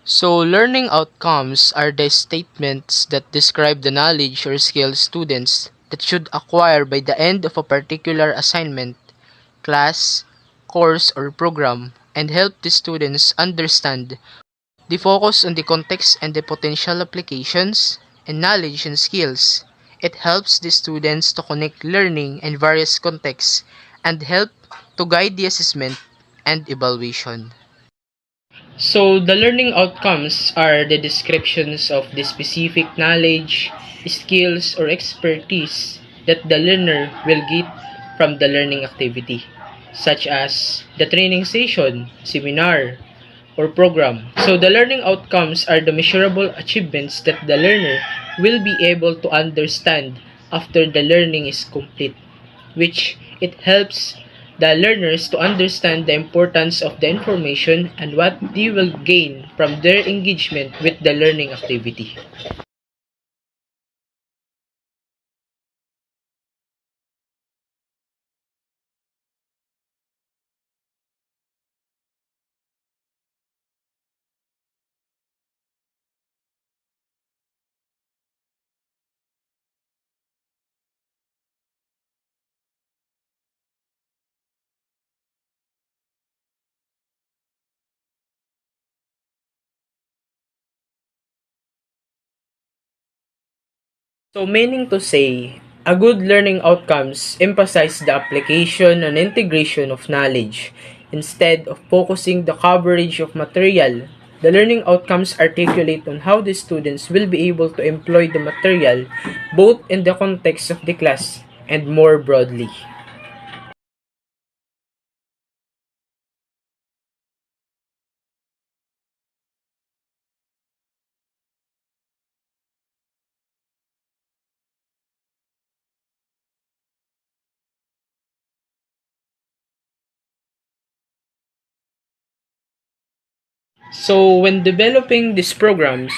So, learning outcomes are the statements that describe the knowledge or skills students that should acquire by the end of a particular assignment, class, course, or program, and help the students understand. They focus on the context and the potential applications and knowledge and skills. It helps the students to connect learning in various contexts and help to guide the assessment and evaluation. So, the learning outcomes are the descriptions of the specific knowledge, skills, or expertise that the learner will get from the learning activity, such as the training session, seminar, or program. So, the learning outcomes are the measurable achievements that the learner will be able to understand after the learning is complete, which it helps the learners to understand the importance of the information and what they will gain from their engagement with the learning activity. So meaning to say, a good learning outcomes emphasize the application and integration of knowledge instead of focusing the coverage of material. The learning outcomes articulate on how the students will be able to employ the material both in the context of the class and more broadly. So when developing these programs,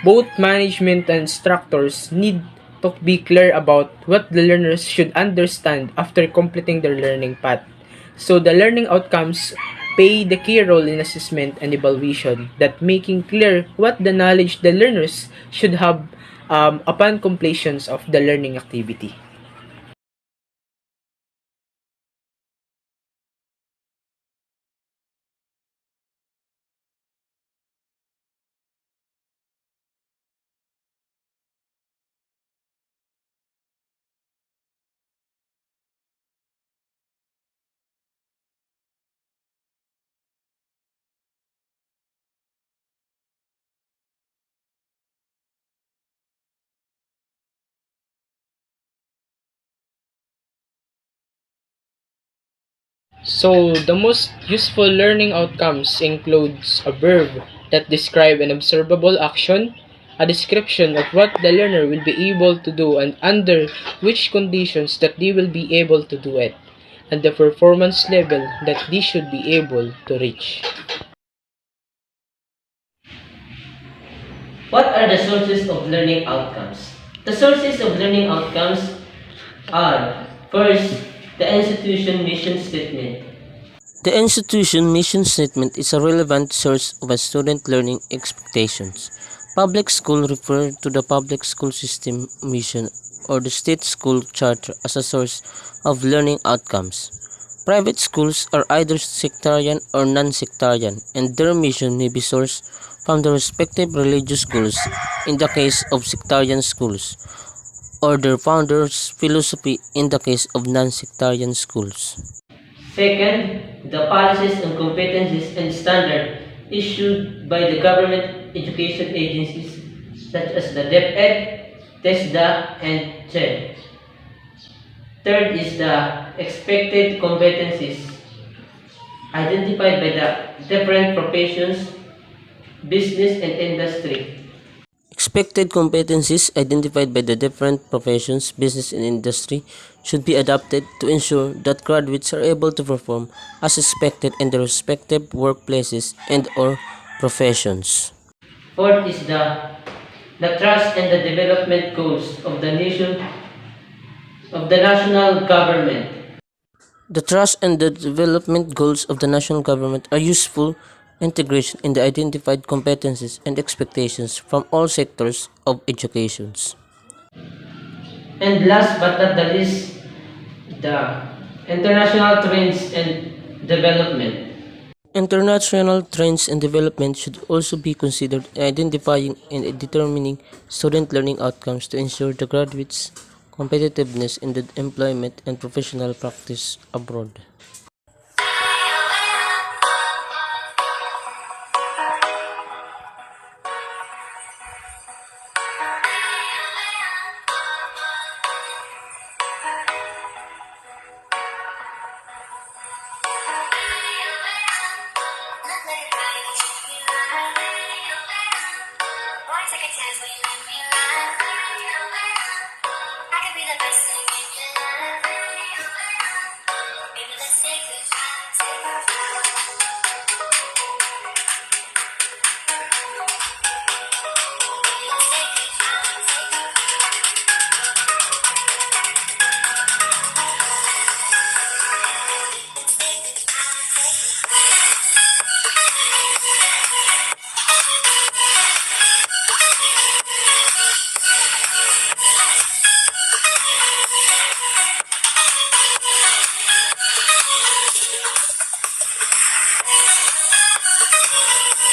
both management and instructors need to be clear about what the learners should understand after completing their learning path. So the learning outcomes play the key role in assessment and evaluation, that making clear what the knowledge the learners should have upon completion of the learning activity. So, the most useful learning outcomes includes a verb that describe an observable action, a description of what the learner will be able to do and under which conditions that they will be able to do it, and the performance level that they should be able to reach. What are the sources of learning outcomes? The sources of learning outcomes are first, the institution mission statement. The institution mission statement is a relevant source of a student learning expectations. Public school refer to the public school system mission or the state school charter as a source of learning outcomes. Private schools are either sectarian or non-sectarian, and their mission may be sourced from the respective religious schools in the case of sectarian schools, or their founders' philosophy in the case of non-sectarian schools. Second, the policies and competencies and standard issued by the government education agencies such as the DepEd, TESDA, and CHED. Third is the expected competencies identified by the different professions, business, and industry. Expected competencies identified by the different professions, business, and industry should be adapted to ensure that graduates are able to perform as expected in their respective workplaces and/or professions. Fourth is the trust and the development goals of the nation of the national government. The trust and the development goals of the national government are useful integration in the identified competencies and expectations from all sectors of educations. And last but not the least, the international trends and development. International trends and development should also be considered in identifying and determining student learning outcomes to ensure the graduates' competitiveness in the employment and professional practice abroad.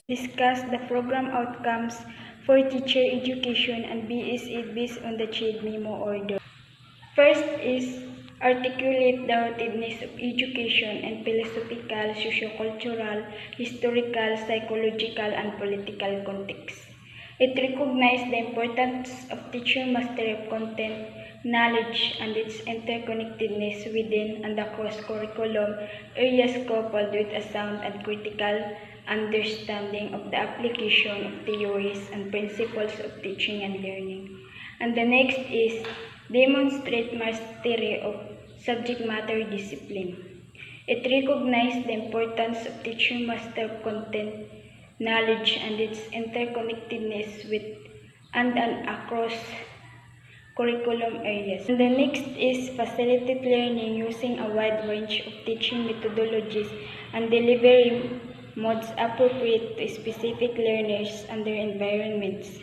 Discuss the program outcomes for teacher education and BSE based on the CHED memo order. First is articulate the rootedness of education and philosophical, sociocultural, historical, psychological, and political context. It recognizes the importance of teacher mastery of content, knowledge, and its interconnectedness within and across curriculum areas coupled with a sound and critical understanding of the application of theories and principles of teaching and learning. And the next is demonstrate mastery of subject matter discipline. It recognizes the importance of teaching master of content, knowledge, and its interconnectedness with and across curriculum areas. And the next is facilitate learning using a wide range of teaching methodologies and delivery modes appropriate to specific learners and their environments.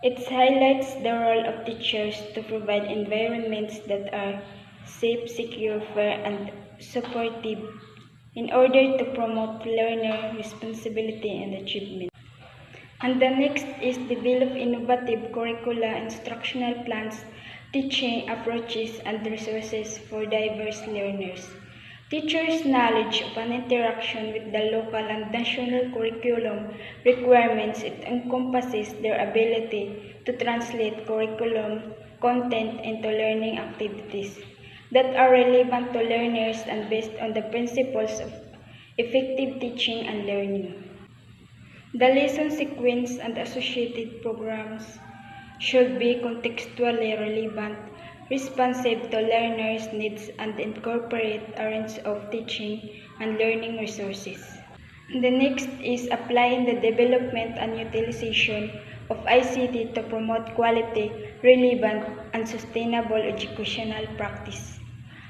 It highlights the role of teachers to provide environments that are safe, secure, fair, and supportive in order to promote learner responsibility and achievement. And the next is develop innovative curricula, instructional plans, teaching approaches, and resources for diverse learners. Teachers' knowledge of an interaction with the local and national curriculum requirements, it encompasses their ability to translate curriculum content into learning activities that are relevant to learners and based on the principles of effective teaching and learning. The lesson sequence and associated programs should be contextually relevant, responsive to learners' needs, and incorporate a range of teaching and learning resources. The next is applying the development and utilization of ICT to promote quality, relevant, and sustainable educational practice.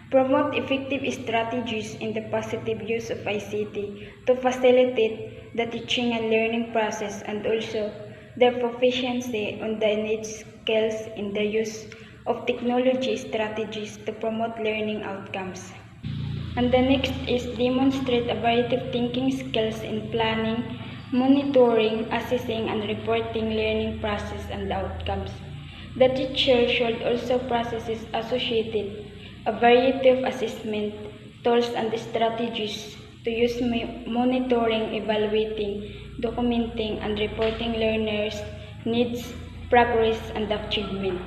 Promote effective strategies in the positive use of ICT to facilitate the teaching and learning process and also their proficiency on the innate skills in the use of technology strategies to promote learning outcomes. And the next is demonstrate a variety of thinking skills in planning, monitoring, assessing, and reporting learning process and outcomes. The teacher should also process associated a variety of assessment tools and strategies to use monitoring, evaluating, documenting, and reporting learners' needs, progress, and achievement.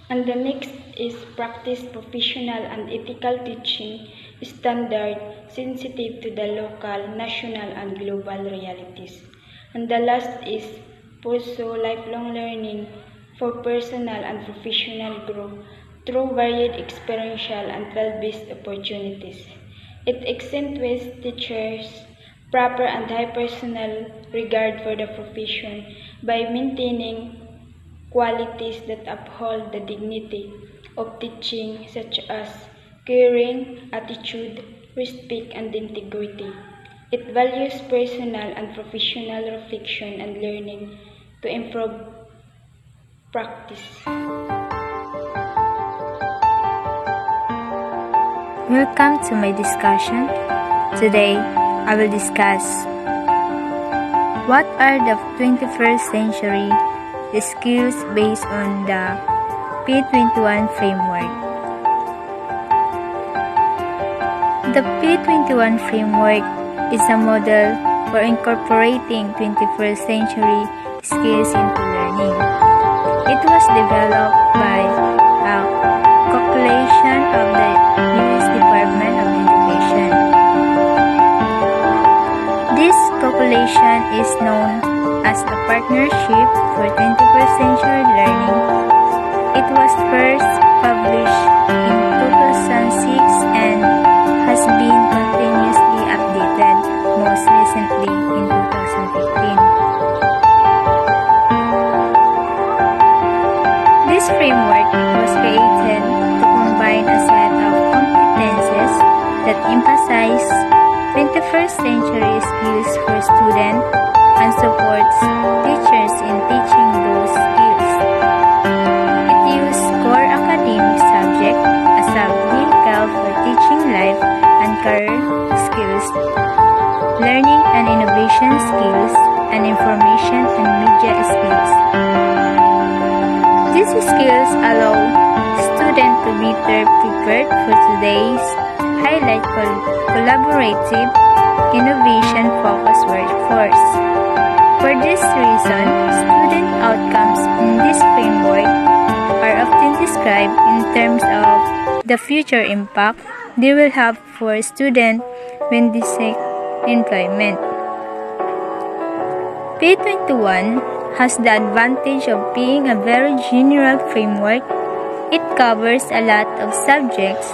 And the next is practice professional and ethical teaching standard sensitive to the local, national, and global realities. And the last is pursue lifelong learning for personal and professional growth through varied experiential and field-based opportunities. It accentuates teachers' proper and high personal regard for the profession by maintaining qualities that uphold the dignity of teaching such as caring, attitude, respect, and integrity. It values personal and professional reflection and learning to improve practice. Welcome to my discussion. Today, I will discuss what are the 21st century skills based on the P21 framework. The P21 framework is a model for incorporating 21st century skills into learning. It was developed by a calculation of the U.S. Department of Education. This calculation is known as the Partnership for 21st Century Learning. It was first published in 2006 and has been continuously updated, most recently in 2015. This framework was created to combine a set of competences that emphasize 21st century skills for students and supports teachers in teaching those skills. It used core academic subjects as a vehicle for teaching life and career skills, learning and innovation skills, and information and media skills. These skills allow students to be better prepared for today's highlight collaborative, innovation-focused workforce. For this reason, student outcomes in this framework are often described in terms of the future impact they will have for students when they seek employment. P21 has the advantage of being a very general framework. It covers a lot of subjects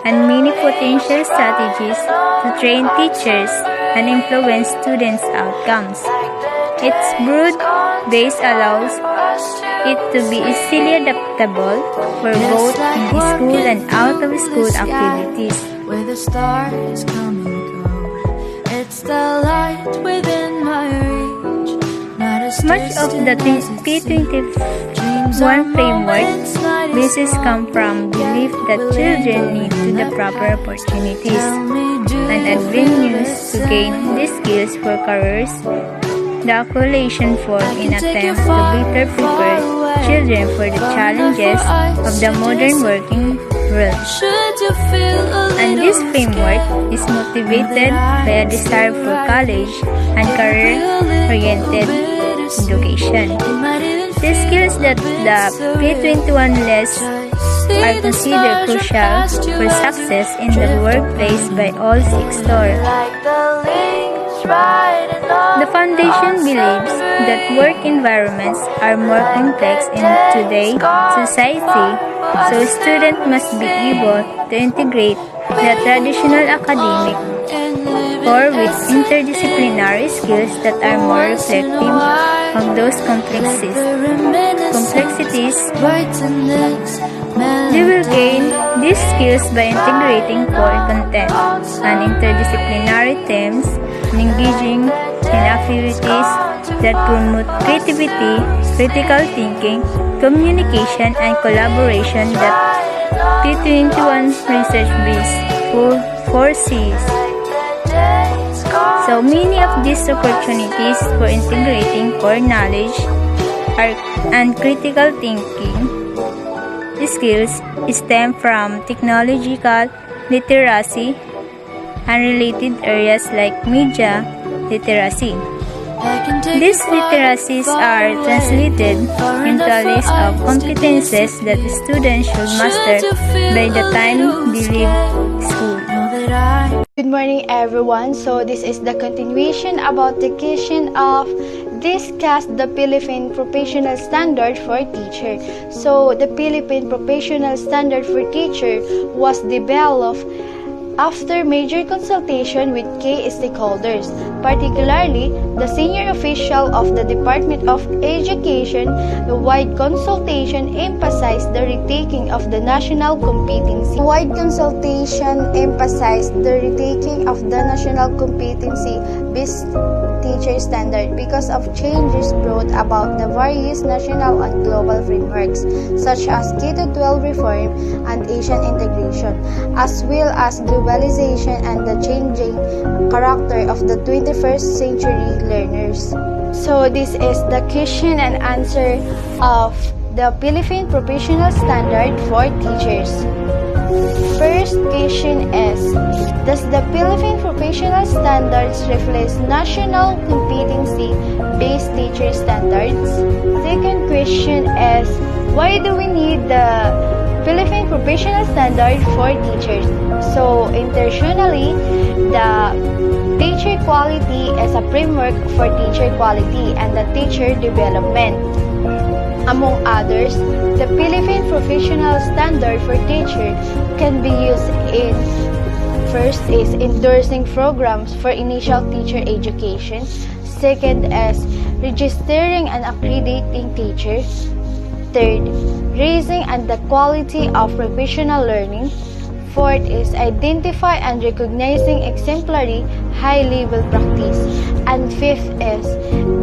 and many potential strategies to train teachers and influence students' outcomes. Its broad base allows it to be easily adaptable for both in-school and out-of-school activities. Where the stars come and go, it's the light within my reach. Not as Much of the P21 framework basis come from belief that children need the proper opportunities and avenues to gain these skills for careers. The calculation falls in attempt to better prepare children for the challenges of the modern working world. And this framework is motivated by a desire for college and career-oriented education. The skills that the P21 lists are considered crucial for success in the workplace by all sectors. The foundation believes that work environments are more complex in today's society, so students must be able to integrate the traditional academic core with interdisciplinary skills that are more reflective of those complexities. They will gain these skills by integrating core content and interdisciplinary themes and engaging in activities that promote creativity, critical thinking, communication, and collaboration that P21 research base foresees. So many of these opportunities for integrating core knowledge and critical thinking skills stem from technological literacy and related areas like media literacy. These literacies are translated into a list of competences that students should master by the time they leave school. Good morning, everyone. So this is the continuation about the question of discuss the Philippine Professional Standard for Teacher. So the Philippine Professional Standard for Teacher was developed after major consultation with key stakeholders, particularly the senior official of the Department of Education. The wide consultation emphasized the retaking of the national competency. Wide consultation emphasized the retaking of the national competency-based teacher standard because of changes brought about the various national and global frameworks such as K-12 reform and Asian integration, as well as globalization and the changing character of the 21st century learners. So this is the question and answer of the Philippine Professional Standard for Teachers. First question is, does the Philippine Professional Standards reflect national competency-based teacher standards? Second question is, why do we need the Philippine Professional Standard for teachers? So, internationally, the teacher quality is a framework for teacher quality and the teacher development. Among others, the Philippine Professional Standard for Teacher can be used in first is endorsing programs for initial teacher education. Second is registering and accrediting teachers. Third, raising and the quality of professional learning. Fourth is identify and recognizing exemplary high-level practice. And fifth is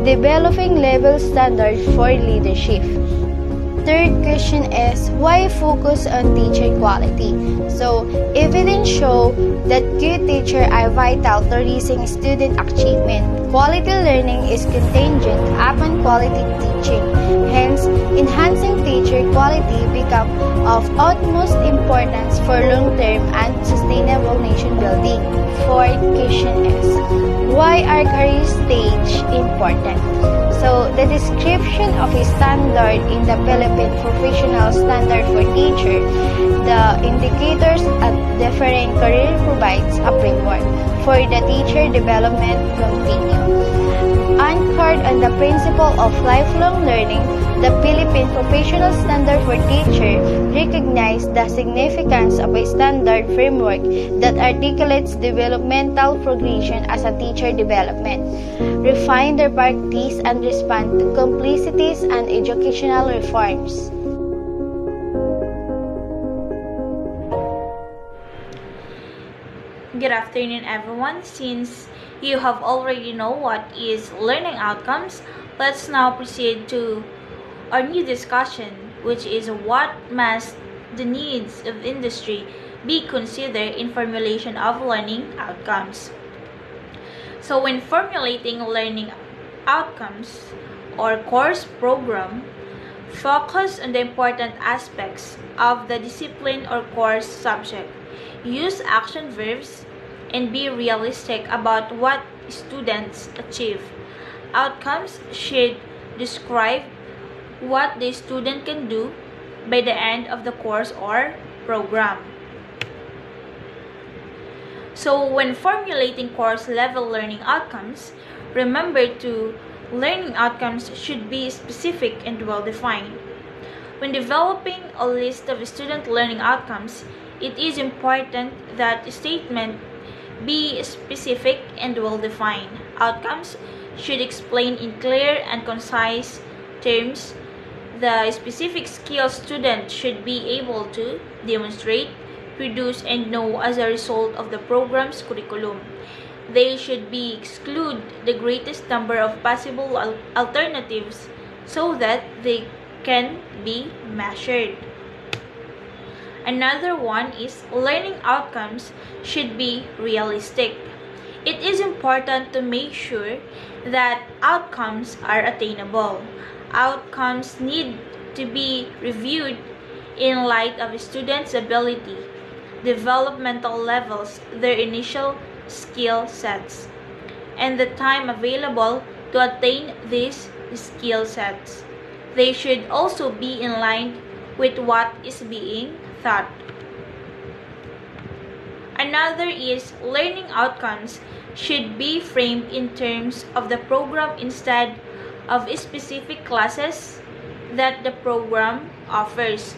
developing level standards for leadership. Third question is, why focus on teacher quality? So, evidence show that good teachers are vital to raising student achievement. Quality learning is contingent upon quality teaching. Hence, enhancing teacher quality becomes of utmost importance for long-term and sustainable nation building. Fourth question is, why are career stage important? So, the description of a standard in the Philippine Professional Standard for Teacher, the indicators at different career provides a framework for the teacher development continuum. Anchored on the principle of lifelong learning, the Philippine Professional Standard for Teacher recognizes the significance of a standard framework that articulates developmental progression as a teacher development, refine their practice, and respond to complexities and educational reforms. Good afternoon, everyone. Since you have already know what is learning outcomes, let's now proceed to our new discussion, which is what must the needs of industry be considered in formulation of learning outcomes. So when formulating learning outcomes or course program, focus on the important aspects of the discipline or course subject. Use action verbs and be realistic about what students achieve. Outcomes should describe what the student can do by the end of the course or program. So when formulating course level learning outcomes, remember to learning outcomes should be specific and well defined. When developing a list of student learning outcomes, it is important that the statement be specific and well defined. Outcomes should explain in clear and concise terms the specific skills students should be able to demonstrate, produce, and know as a result of the program's curriculum. They should be exclude the greatest number of possible alternatives so that they can be measured. Another one is learning outcomes should be realistic. It is important to make sure that outcomes are attainable. Outcomes need to be reviewed in light of a student's ability, developmental levels, their initial skill sets, and the time available to attain these skill sets. They should also be in line with what is being thought. Another is learning outcomes should be framed in terms of the program instead of specific classes that the program offers.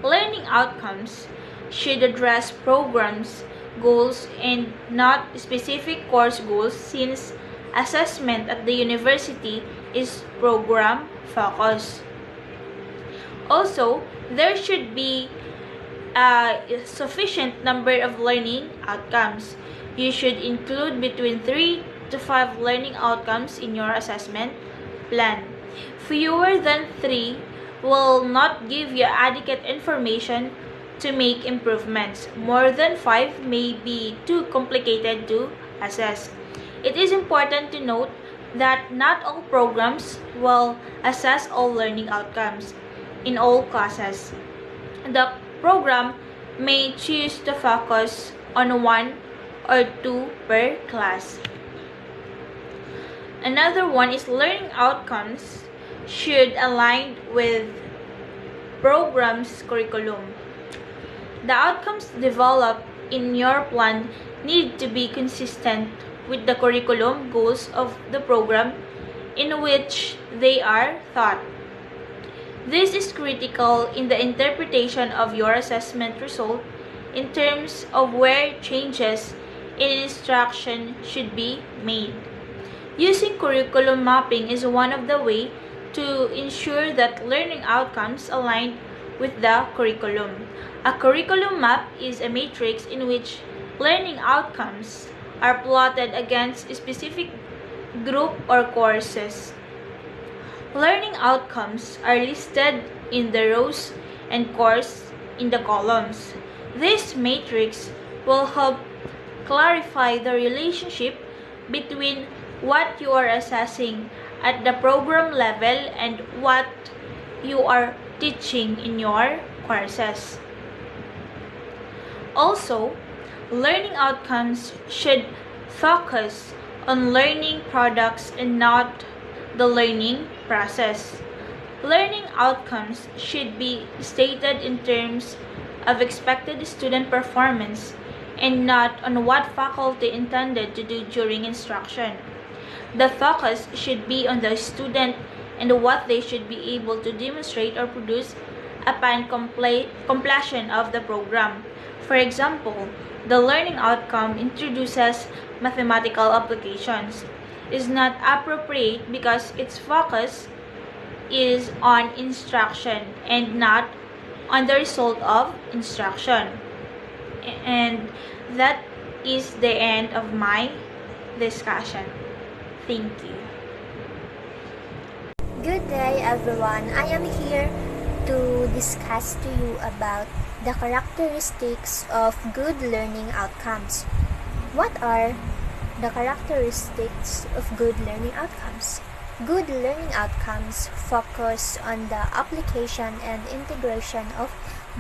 Learning outcomes should address programs, goals, and not specific course goals since assessment at the university is program focused. Also, there should be a sufficient number of learning outcomes. You should include between 3 to 5 learning outcomes in your assessment plan. Fewer than 3 will not give you adequate information to make improvements. More than 5 may be too complicated to assess. It is important to note that not all programs will assess all learning outcomes in all classes. The program may choose to focus on 1 or 2 per class. Another one is learning outcomes should align with program's curriculum. The outcomes developed in your plan need to be consistent with the curriculum goals of the program in which they are taught. This is critical in the interpretation of your assessment result in terms of where changes in instruction should be made. Using curriculum mapping is one of the ways to ensure that learning outcomes align with the curriculum. A curriculum map is a matrix in which learning outcomes are plotted against a specific group or courses. Learning outcomes are listed in the rows and course in the columns. This matrix will help clarify the relationship between what you are assessing at the program level and what you are teaching in your courses. Also, learning outcomes should focus on learning products and not the learning process. Learning outcomes should be stated in terms of expected student performance and not on what faculty intended to do during instruction. The focus should be on the student and what they should be able to demonstrate or produce upon completion of the program. For example, the learning outcome introduces mathematical applications is not appropriate because its focus is on instruction and not on the result of instruction. And that is the end of my discussion. Thank you. Good day everyone. I am here to discuss to you about the characteristics of good learning outcomes. What are the characteristics of good learning outcomes? Good learning outcomes focus on the application and integration of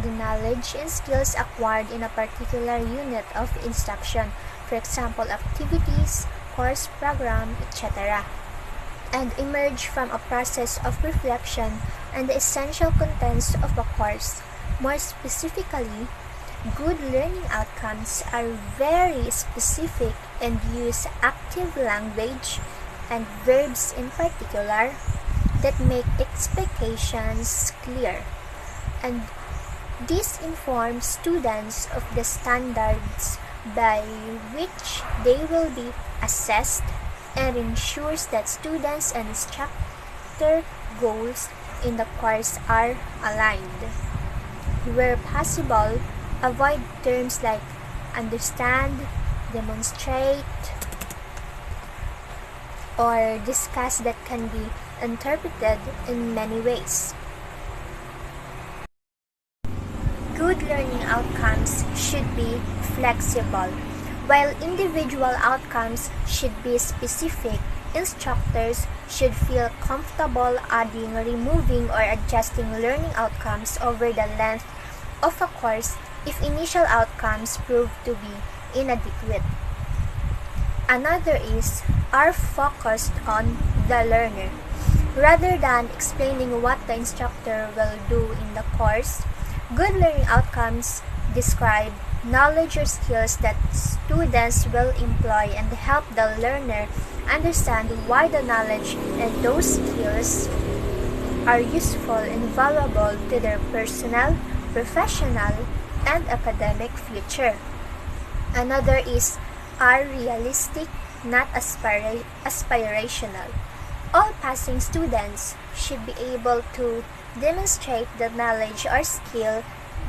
the knowledge and skills acquired in a particular unit of instruction, for example, activities, course program, etc., and emerge from a process of reflection on the essential contents of a course. More specifically, good learning outcomes are very specific and use active language and verbs in particular that make expectations clear, and this informs students of the standards by which they will be assessed and ensures that students and instructor goals in the course are aligned. Where possible, avoid terms like understand, demonstrate, or discuss that can be interpreted in many ways. Good learning outcomes should be flexible. While individual outcomes should be specific, instructors should feel comfortable adding, removing, or adjusting learning outcomes over the length of a course if initial outcomes prove to be inadequate. Another is are focused on the learner. Rather than explaining what the instructor will do in the course, good learning outcomes describe knowledge or skills that students will employ and help the learner understand why the knowledge and those skills are useful and valuable to their personal, professional, and academic future. Another is are realistic, not aspirational. All passing students should be able to demonstrate the knowledge or skill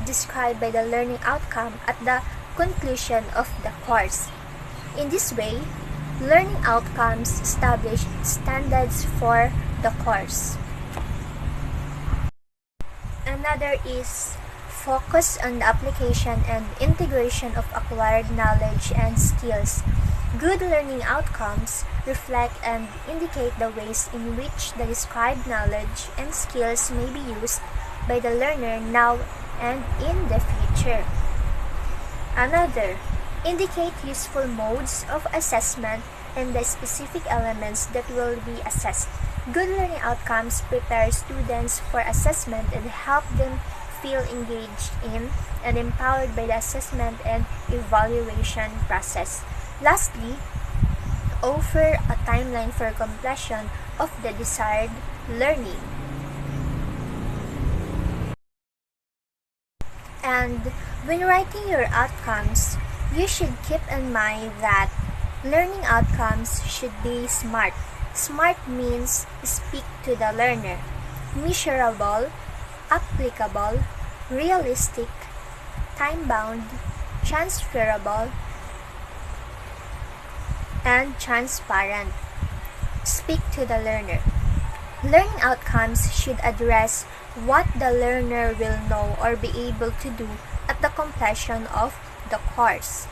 described by the learning outcome at the conclusion of the course. In this way, learning outcomes establish standards for the course. Another is focus on the application and integration of acquired knowledge and skills. Good learning outcomes reflect and indicate the ways in which the described knowledge and skills may be used by the learner now and in the future. Another, indicate useful modes of assessment and the specific elements that will be assessed. Good learning outcomes prepare students for assessment and help them feel engaged in and empowered by the assessment and evaluation process. Lastly, offer a timeline for completion of the desired learning. And when writing your outcomes, you should keep in mind that learning outcomes should be SMART. SMART means speak to the learner, measurable, applicable, realistic, time-bound, transferable, and transparent. Speak to the learner. Learning outcomes should address what the learner will know or be able to do at the completion of the course.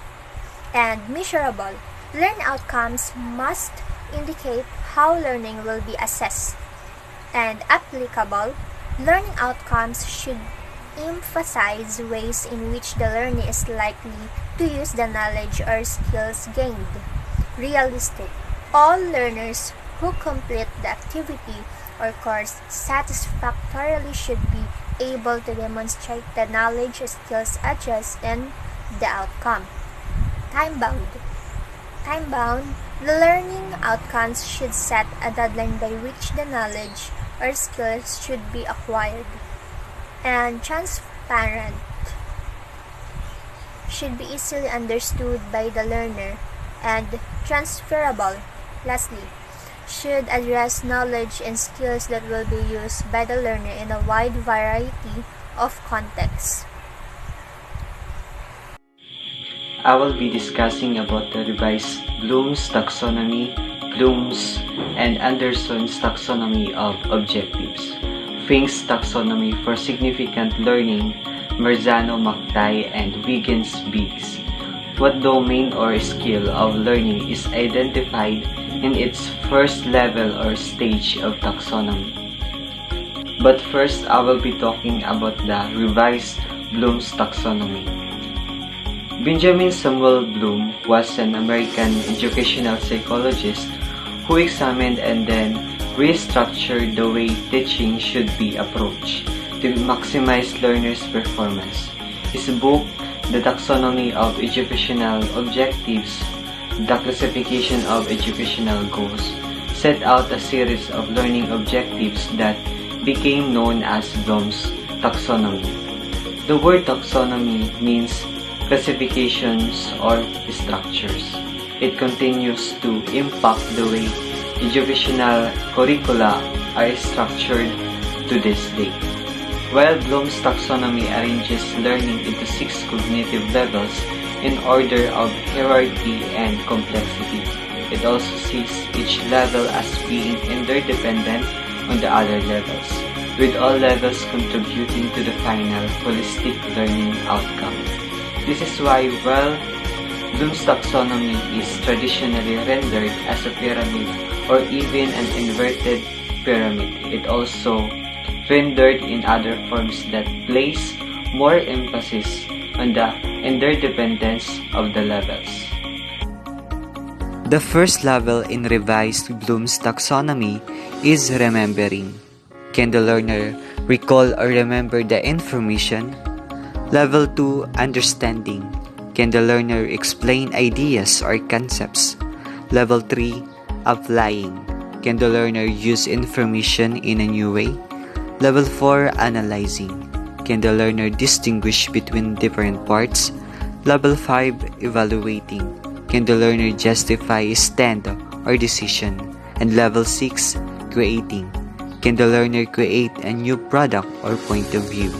And measurable. Learning outcomes must indicate how learning will be assessed. And applicable. Learning outcomes should emphasize ways in which the learner is likely to use the knowledge or skills gained. Realistic. All learners who complete the activity or course satisfactorily should be able to demonstrate the knowledge or skills addressed in the outcome. Time-bound. Time-bound, the learning outcomes should set a deadline by which the knowledge or skills should be acquired. And transparent, should be easily understood by the learner. And transferable, lastly, should address knowledge and skills that will be used by the learner in a wide variety of contexts. I will be discussing about the revised Bloom's taxonomy, Bloom's and Anderson's taxonomy of objectives, Fink's taxonomy for significant learning, Marzano-McTighe and Wiggins-Biggs. What domain or skill of learning is identified in its first level or stage of taxonomy. But first, I will be talking about the revised Bloom's taxonomy. Benjamin Samuel Bloom was an American educational psychologist who examined and then restructured the way teaching should be approached to maximize learners' performance. His book, The Taxonomy of Educational Objectives, The Classification of Educational Goals, set out a series of learning objectives that became known as Bloom's taxonomy. The word taxonomy means classifications or structures. It continues to impact the way educational curricula are structured to this day. While Bloom's taxonomy arranges learning into 6 cognitive levels in order of hierarchy and complexity, it also sees each level as being interdependent on the other levels, with all levels contributing to the final holistic learning outcome. This is why, while Bloom's taxonomy is traditionally rendered as a pyramid or even an inverted pyramid, it also rendered in other forms that place more emphasis on the interdependence of the levels. The first level in revised Bloom's taxonomy is remembering. Can the learner recall or remember the information? Level 2, understanding. Can the learner explain ideas or concepts? Level 3, applying. Can the learner use information in a new way? Level 4, analyzing. can the learner distinguish between different parts? Level 5, evaluating. Can the learner justify a stand or decision? And level 6, creating. Can the learner create a new product or point of view?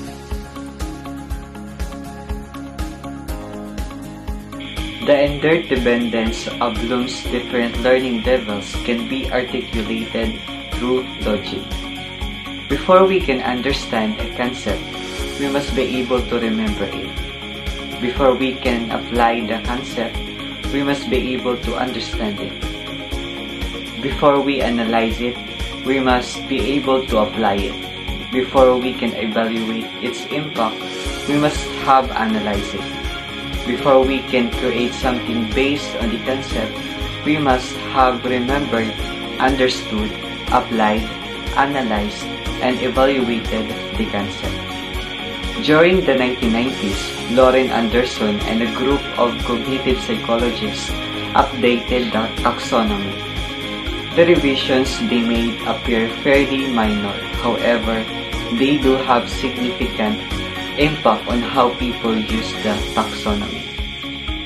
The interdependence of Bloom's different learning levels can be articulated through logic. Before we can understand a concept, we must be able to remember it. Before we can apply the concept, we must be able to understand it. Before we analyze it, we must be able to apply it. Before we can evaluate its impact, we must have analyzed it. Before we can create something based on the concept, we must have remembered, understood, applied, analyzed, and evaluated the concept. During the 1990s, Lauren Anderson and a group of cognitive psychologists updated the taxonomy. The revisions they made appear fairly minor, however, they do have significant impact on how people use the taxonomy.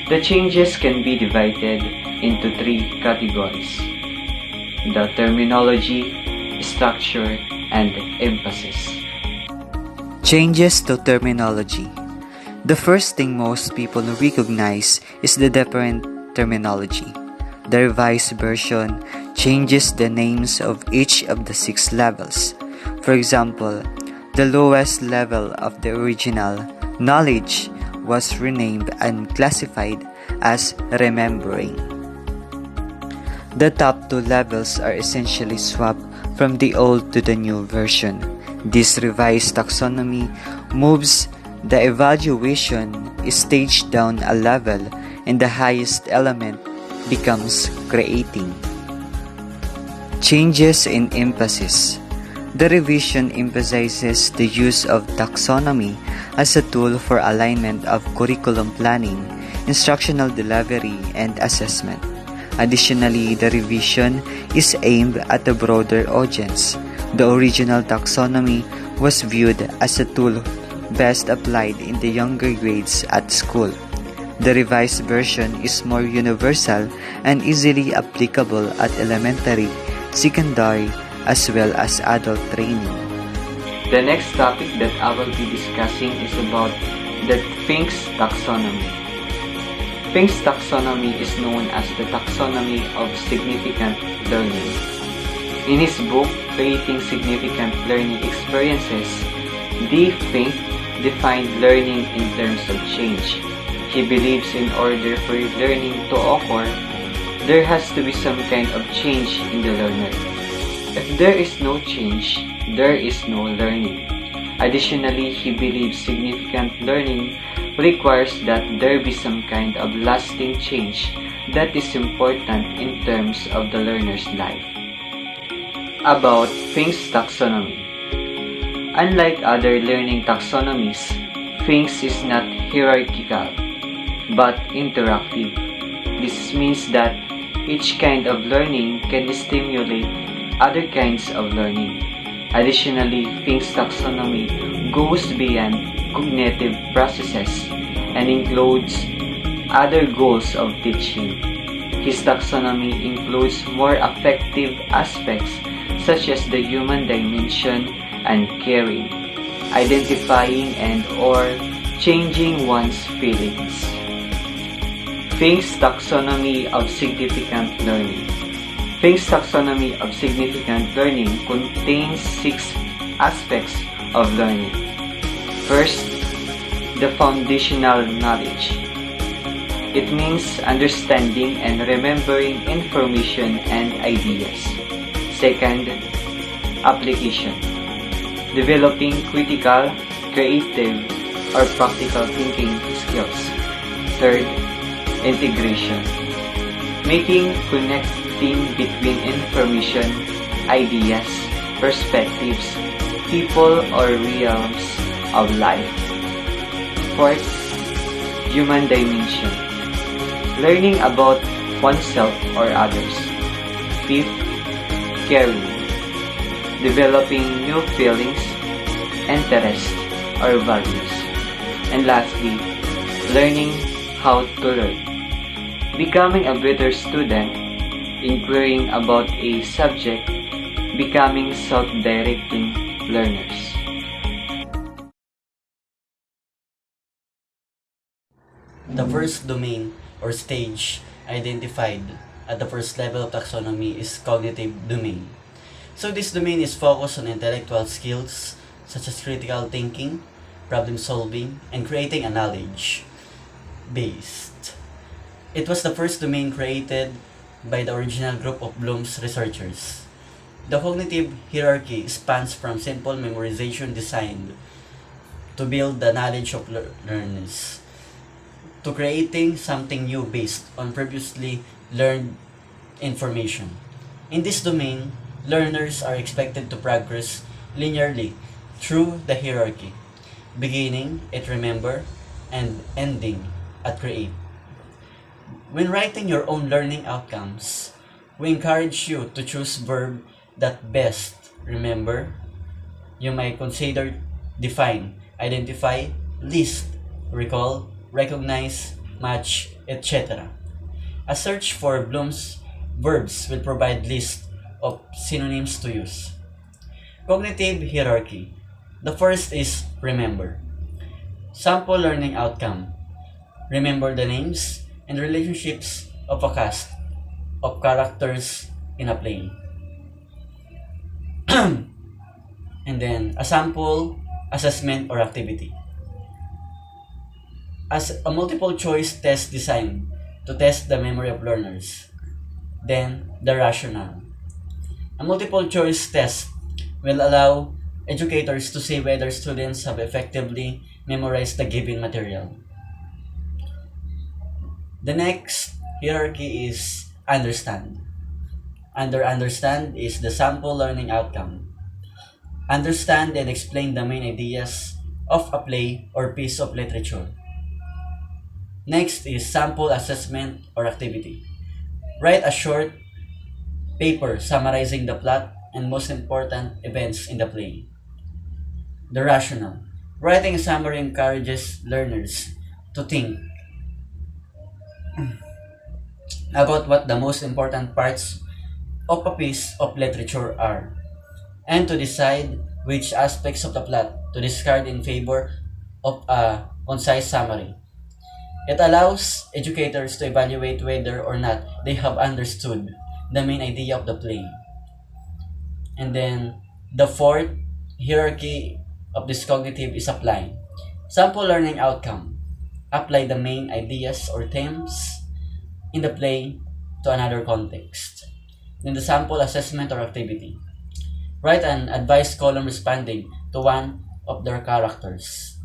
The changes can be divided into 3 categories: the terminology, structure, and emphasis. Changes to terminology. The first thing most people recognize is the different terminology. The revised version changes the names of each of the 6 levels. For example, the lowest level of the original, knowledge, was renamed and classified as remembering. The top 2 levels are essentially swapped from the old to the new version. This revised taxonomy moves the evaluation stage down a level, and the highest element becomes creating. Changes in emphasis. The revision emphasizes the use of taxonomy as a tool for alignment of curriculum planning, instructional delivery, and assessment. Additionally, the revision is aimed at a broader audience. The original taxonomy was viewed as a tool best applied in the younger grades at school. The revised version is more universal and easily applicable at elementary, secondary, as well as adult training. The next topic that I will be discussing is about the Fink's taxonomy. Fink's taxonomy is known as the taxonomy of significant learning. In his book, Creating Significant Learning Experiences, D. Fink defined learning in terms of change. He believes in order for learning to occur, there has to be some kind of change in the learner. If there is no change, there is no learning. Additionally, he believes significant learning requires that there be some kind of lasting change that is important in terms of the learner's life. About Fink's taxonomy. Unlike other learning taxonomies, Fink's is not hierarchical, but interactive. This means that each kind of learning can stimulate other kinds of learning. Additionally, Fink's taxonomy goes beyond cognitive processes and includes other goals of teaching. His taxonomy includes more affective aspects such as the human dimension and caring, identifying and or changing one's feelings. Fink's taxonomy of significant learning. Fink's taxonomy of significant learning contains 6 aspects of learning. First, the foundational knowledge. It means understanding and remembering information and ideas. Second, application. Developing critical, creative, or practical thinking skills. Third, integration. Making connecting between information, ideas, perspectives, people, or realms of life. Fourth, human dimension. Learning about oneself or others. Fifth, caring. Developing new feelings, interests, or values. And lastly, learning how to learn. Becoming a better student, inquiring about a subject, becoming self-directing learners. The first domain or stage identified at the first level of taxonomy is cognitive domain. So this domain is focused on intellectual skills such as critical thinking, problem solving, and creating a knowledge based. It was the first domain created by the original group of Bloom's researchers. The cognitive hierarchy spans from simple memorization designed to build the knowledge of learners to creating something new based on previously learned information. In this domain, learners are expected to progress linearly through the hierarchy, beginning at remember and ending at create. When writing your own learning outcomes, we encourage you to choose verb that best remember. You might consider define, identify, list, recall, recognize, match, etc. A search for Bloom's verbs will provide list of synonyms to use. Cognitive hierarchy. The first is remember. Sample learning outcome. Remember the names and relationships of a cast of characters in a play. And then a sample assessment or activity. As a multiple choice test designed to test the memory of learners. Then the rationale. A multiple choice test will allow educators to see whether students have effectively memorized the given material. The next hierarchy is understand. Under understand is the sample learning outcome. Understand and explain the main ideas of a play or piece of literature. Next is sample assessment or activity. Write a short paper summarizing the plot and most important events in the play. The rationale. Writing a summary encourages learners to think about what the most important parts of a piece of literature are, and to decide which aspects of the plot to discard in favor of a concise summary. It allows educators to evaluate whether or not they have understood the main idea of the play. And then the fourth hierarchy of this cognitive is apply. Sample learning outcome. Apply the main ideas or themes in the play to another context. Then the sample assessment or activity. Write an advice column responding to one of their characters.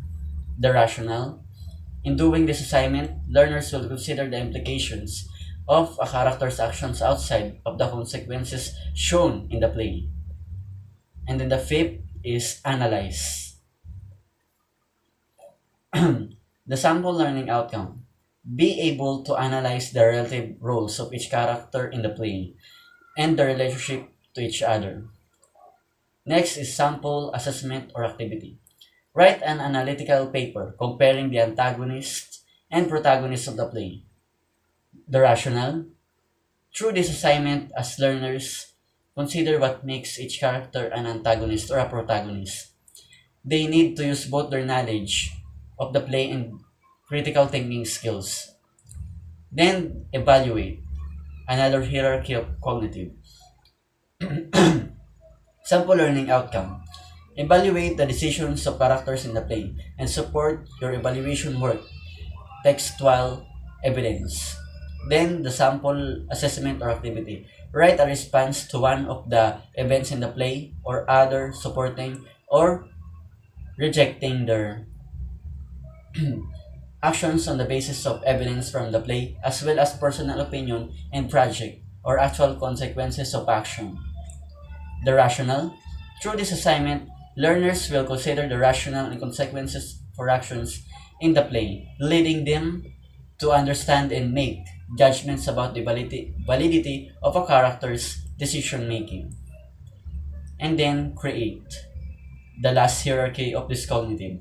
The rationale. In doing this assignment, learners will consider the implications of a character's actions outside of the consequences shown in the play. And then the fifth is analyze. The sample learning outcome. Be able to analyze the relative roles of each character in the play and the relationship to each other. Next is sample assessment or activity. Write an analytical paper comparing the antagonist and protagonist of the play. The rationale. Through this assignment, as learners consider what makes each character an antagonist or a protagonist. They need to use both their knowledge of the play and critical thinking skills. Then evaluate. Another hierarchy of cognitive. Sample learning outcome. Evaluate the decisions of characters in the play and support your evaluation work. Textual evidence. Then the sample assessment or activity. Write a response to one of the events in the play or other supporting or rejecting their actions on the basis of evidence from the play as well as personal opinion and project or actual consequences of action. The rationale. Through this assignment, learners will consider the rationale and consequences for actions in the play, leading them to understand and make judgments about the validity of a character's decision making. And then create. The last hierarchy of this cognitive.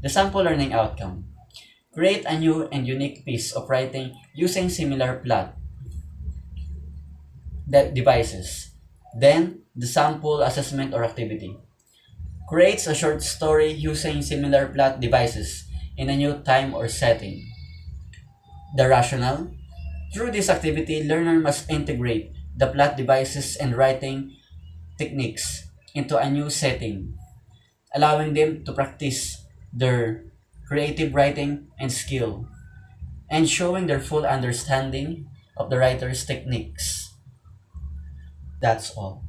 The sample learning outcome. Create a new and unique piece of writing using similar plot devices. Then, the sample assessment or activity. Creates a short story using similar plot devices in a new time or setting. The rationale. Through this activity, learner must integrate the plot devices and writing techniques into a new setting, allowing them to practice their creative writing and skill, and showing their full understanding of the writer's techniques. That's all.